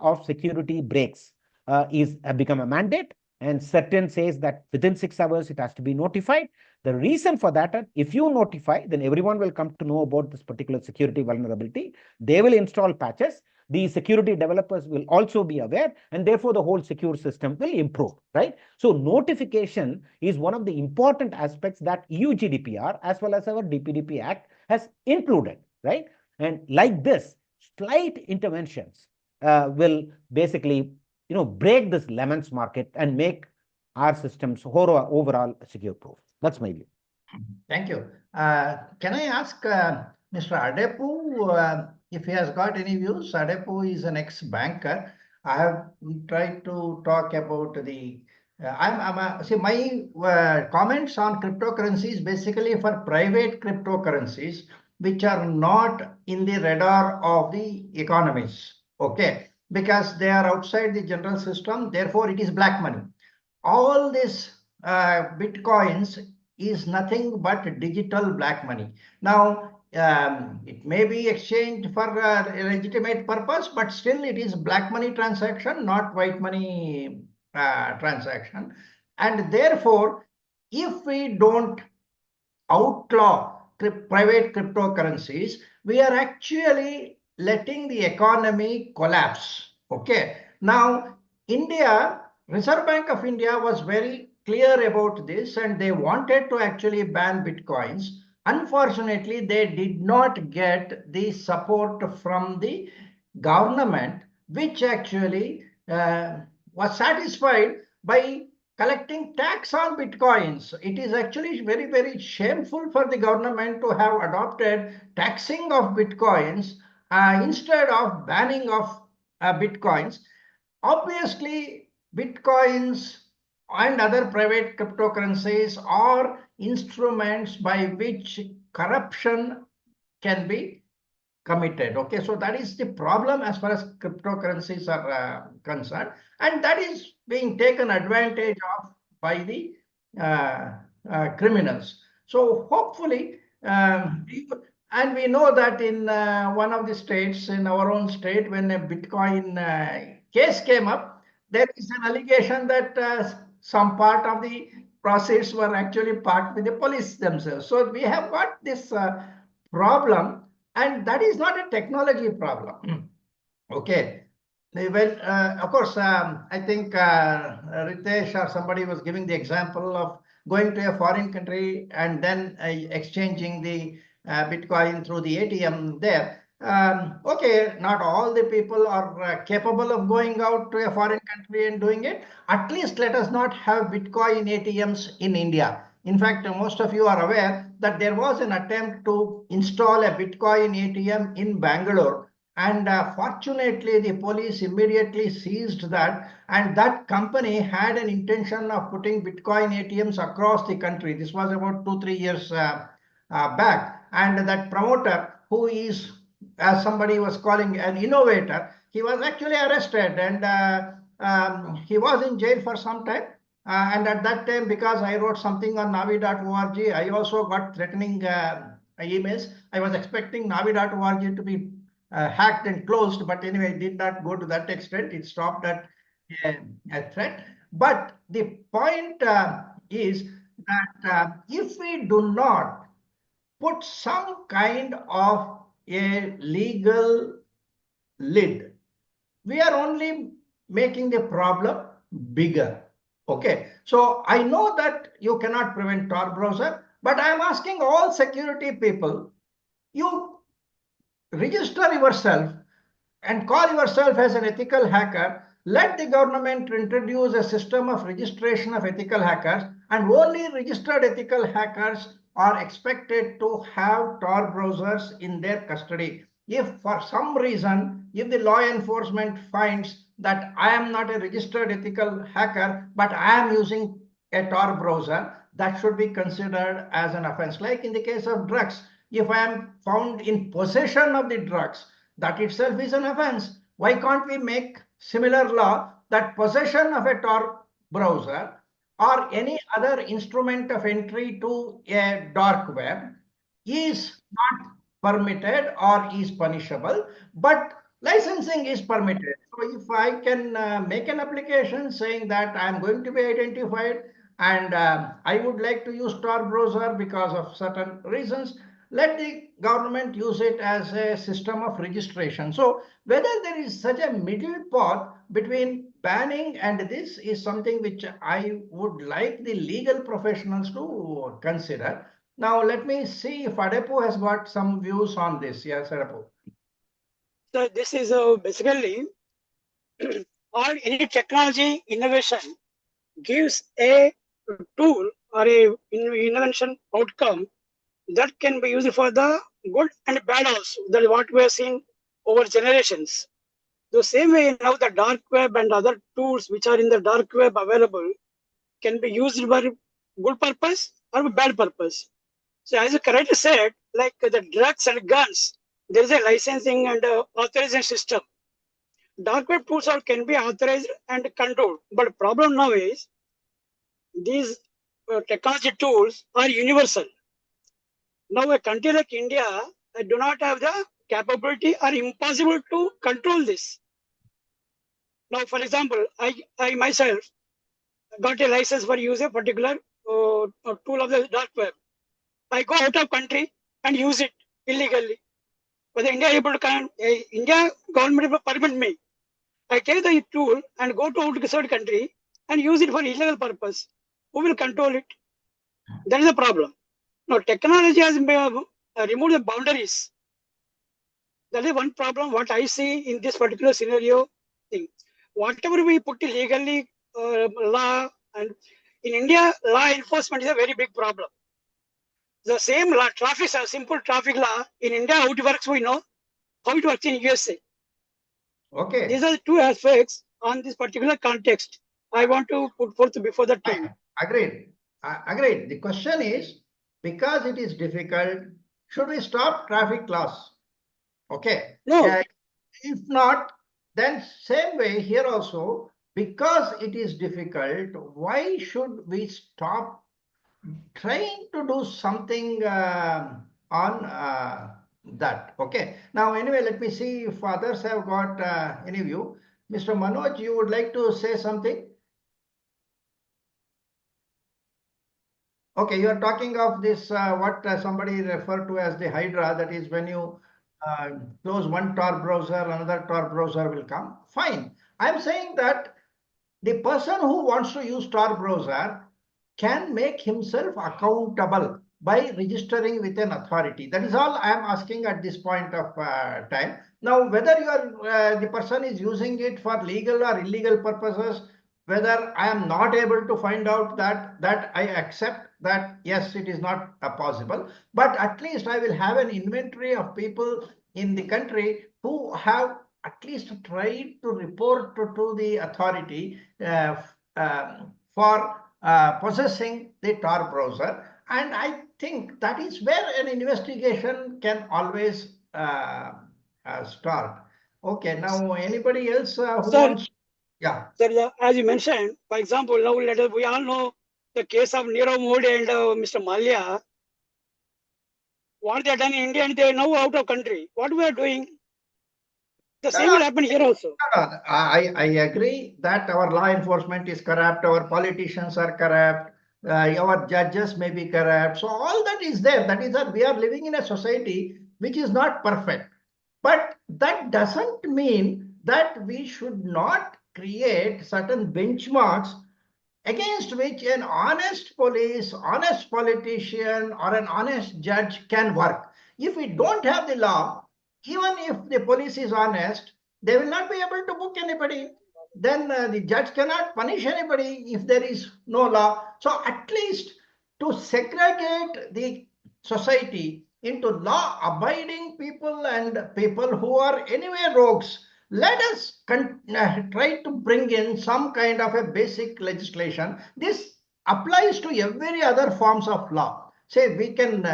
of security breaks is become a mandate, and certain says that within 6 hours it has to be notified. The reason for that, if you notify, then everyone will come to know about this particular security vulnerability. They will install patches. The security developers will also be aware, and therefore the whole secure system will improve, right? So notification is one of the important aspects that EU GDPR as well as our DPDP Act has included, right? And like this, slight interventions will basically, break this lemons market and make our systems overall secure proof. That's my view. Thank you. Can I ask Mr. Adepu if he has got any views? Adepu is an ex-banker. I have tried to talk about the. See, my comments on cryptocurrencies basically for private cryptocurrencies which are not in the radar of the economies. Okay, because they are outside the general system. Therefore, it is black money. All these bitcoins is nothing but digital black money. Now, it may be exchanged for a legitimate purpose, but still it is black money transaction, not white money transaction. And therefore, if we don't outlaw private cryptocurrencies, we are actually letting the economy collapse. Okay. Now, Reserve Bank of India was very clear about this and they wanted to actually ban bitcoins. Unfortunately, they did not get the support from the government, which actually was satisfied by collecting tax on bitcoins. It is actually very, very shameful for the government to have adopted taxing of bitcoins instead of banning of bitcoins. Obviously, bitcoins and other private cryptocurrencies are instruments by which corruption can be committed. Okay, so that is the problem as far as cryptocurrencies are concerned, and that is being taken advantage of by the criminals. So hopefully, and we know that in one of the states, in our own state, when a Bitcoin case came up, there is an allegation that some part of the proceeds were actually parked with the police themselves. So we have got this problem. And that is not a technology problem. Okay. Well, of course, I think Ritesh or somebody was giving the example of going to a foreign country and then exchanging the Bitcoin through the ATM there. Okay, not all the people are capable of going out to a foreign country and doing it. At least let us not have Bitcoin ATMs in India. In fact, most of you are aware that there was an attempt to install a Bitcoin ATM in Bangalore. And fortunately, the police immediately seized that. And that company had an intention of putting Bitcoin ATMs across the country. This was about 2-3 years back. And that promoter, who is, as somebody was calling, an innovator, he was actually arrested and he was in jail for some time. And at that time, because I wrote something on Navi.org, I also got threatening emails. I was expecting Navi.org to be hacked and closed, but anyway, it did not go to that extent. It stopped at a threat. But the point is that if we do not put some kind of a legal lid, we are only making the problem bigger. Okay, so I know that you cannot prevent Tor browser, but I am asking all security people, you register yourself and call yourself as an ethical hacker. Let the government introduce a system of registration of ethical hackers, and only registered ethical hackers are expected to have Tor browsers in their custody. If for some reason, if the law enforcement finds that I am not a registered ethical hacker, but I am using a Tor browser, that should be considered as an offense. Like in the case of drugs, If I am found in possession of the drugs, that itself is an offense. Why can't we make similar law that possession of a Tor browser or any other instrument of entry to a dark web is not permitted or is punishable, but licensing is permitted. So if I can make an application saying that I am going to be identified and I would like to use Tor browser because of certain reasons, let the government use it as a system of registration. So whether there is such a middle path between banning and this is something which I would like the legal professionals to consider. Now let me see if Adepu has got some views on this. Yes, Adepu. So this is basically or any technology innovation gives a tool or a invention outcome that can be used for the good and bad also. That is what we have seen over generations. The same way now the dark web and other tools which are in the dark web available can be used for good purpose or bad purpose. So as you correctly said, like the drugs and guns, there is a licensing and authorization system. Dark web tools can be authorized and controlled. But problem now is these technology tools are universal. Now a country like India do not have the capability or impossible to control this. Now, for example, I myself got a license for use a particular tool of the dark web. I go out of country and use it illegally. Whether India able to India government will permit me. I take the tool and go to outside country and use it for illegal purpose. Who will control it? That is the problem. Now technology has removed the boundaries. That is one problem what I see in this particular scenario thing. Whatever we put illegally law, and in India law enforcement is a very big problem. The same law, traffic, a simple traffic law in India, how it works, we know. How it works in USA. Okay. These are the two aspects on this particular context I want to put forth before the time. Agreed. Agreed. The question is, because it is difficult, should we stop traffic laws? Okay. No. If not, then same way here also, because it is difficult, why should we stop trying to do something on that? Okay. Now, anyway, let me see if others have got any view. Mr. Manoj, you would like to say something? Okay, you are talking of this, what somebody referred to as the Hydra, that is when you close one Tor browser, another Tor browser will come. Fine. I'm saying that the person who wants to use Tor browser can make himself accountable by registering with an authority. That is all I am asking at this point of time. Now, whether you are the person is using it for legal or illegal purposes, whether I am not able to find out that I accept that yes, it is not possible, but at least I will have an inventory of people in the country who have at least tried to report to the authority for possessing the Tor browser. And I think that is where an investigation can always start. Okay, now anybody else who wants? Yeah. Sir, as you mentioned, for example, now we all know the case of Nirav Modi and Mr. Malia. What they have done in India and they are now out of country. What we are doing? The same will happen here also. I agree that our law enforcement is corrupt, our politicians are corrupt, our judges may be corrupt. So all that is there. That is that we are living in a society which is not perfect. But that doesn't mean that we should not create certain benchmarks against which an honest police, honest politician, or an honest judge can work. If we don't have the law, even if the police is honest, they will not be able to book anybody. Then the judge cannot punish anybody if there is no law. So at least to segregate the society into law-abiding people and people who are anyway rogues, let us try to bring in some kind of a basic legislation. This applies to every other forms of law. Say we can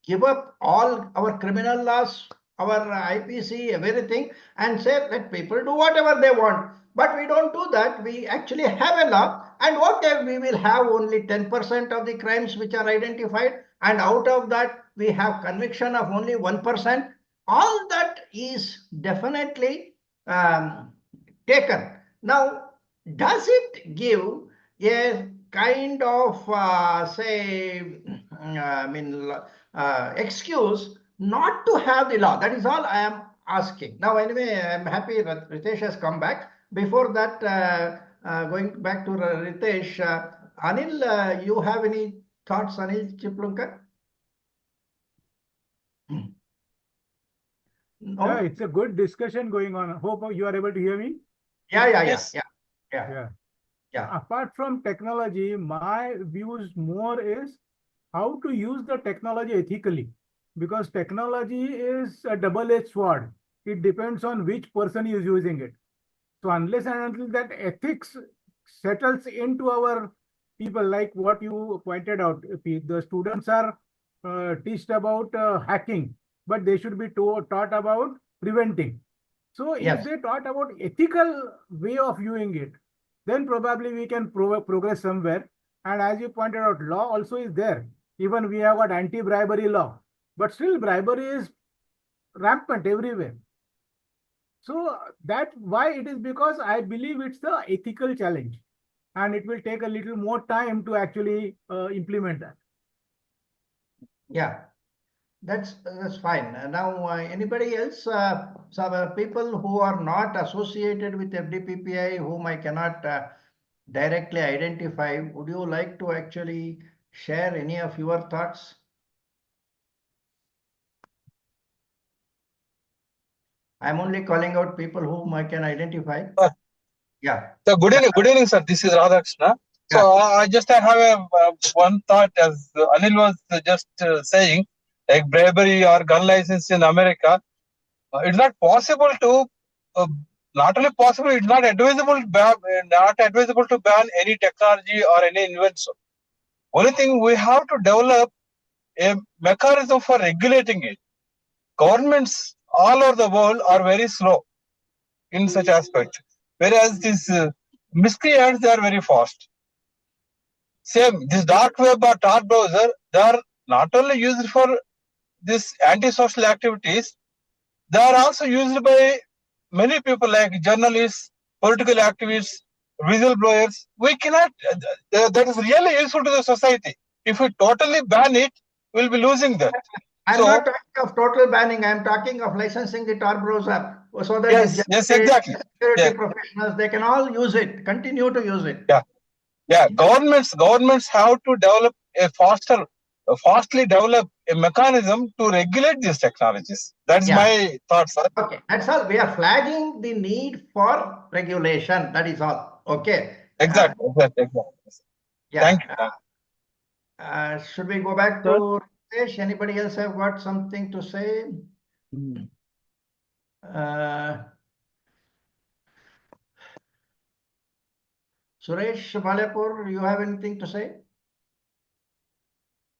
give up all our criminal laws, our IPC, everything, and say let people do whatever they want. But we don't do that. We actually have a law, and what if we will have only 10% of the crimes which are identified, and out of that we have conviction of only 1%. All that is definitely taken. Now, does it give a kind of excuse not to have the law? That is all I am asking. Now, anyway, I'm happy that Ritesh has come back. Before that, going back to Ritesh, Anil, you have any thoughts, Anil Chiplunkar? No? Yeah, it's a good discussion going on. Hope you are able to hear me. Yes. Yeah. Apart from technology, my views more is how to use the technology ethically, because technology is a double-edged sword. It depends on which person is using it. So unless and until that ethics settles into our people, like what you pointed out, the students are teached about hacking, but they should be taught about preventing. So if they taught about ethical way of viewing it, then probably we can progress somewhere. And as you pointed out, law also is there. Even we have got anti-bribery law, but still bribery is rampant everywhere. So that why it is, because I believe it's the ethical challenge, and it will take a little more time to actually implement that. Yeah. That's fine. Now, anybody else? Some people who are not associated with FDPPI, whom I cannot directly identify, would you like to actually share any of your thoughts? I'm only calling out people whom I can identify. Yeah. So good evening, sir. This is Radhakrishna. So I have one thought, as Anil was just saying, like bribery or gun license in America. It's not possible to, not only possible, it's not advisable, to ban any technology or any invention. Only thing, we have to develop a mechanism for regulating it. Governments all over the world are very slow in such aspect, whereas these miscreants, they are very fast. Same, this dark web or Tor browser, they are not only used for this antisocial activities, they are also used by many people like journalists, political activists, whistleblowers. We cannot, that is really useful to the society. If we totally ban it, we'll be losing that. I'm not talking of total banning. I'm talking of licensing the Tor browser so that yes, exactly. security professionals, they can all use it, continue to use it. Yeah. Governments have to develop fastly develop a mechanism to regulate these technologies. That's my thought, sir. Okay, that's all. We are flagging the need for regulation. That is all. Okay. Exactly. Yeah. Thank you. Should we go back to Ritesh? Anybody else have got something to say? Suresh Malepur, you have anything to say?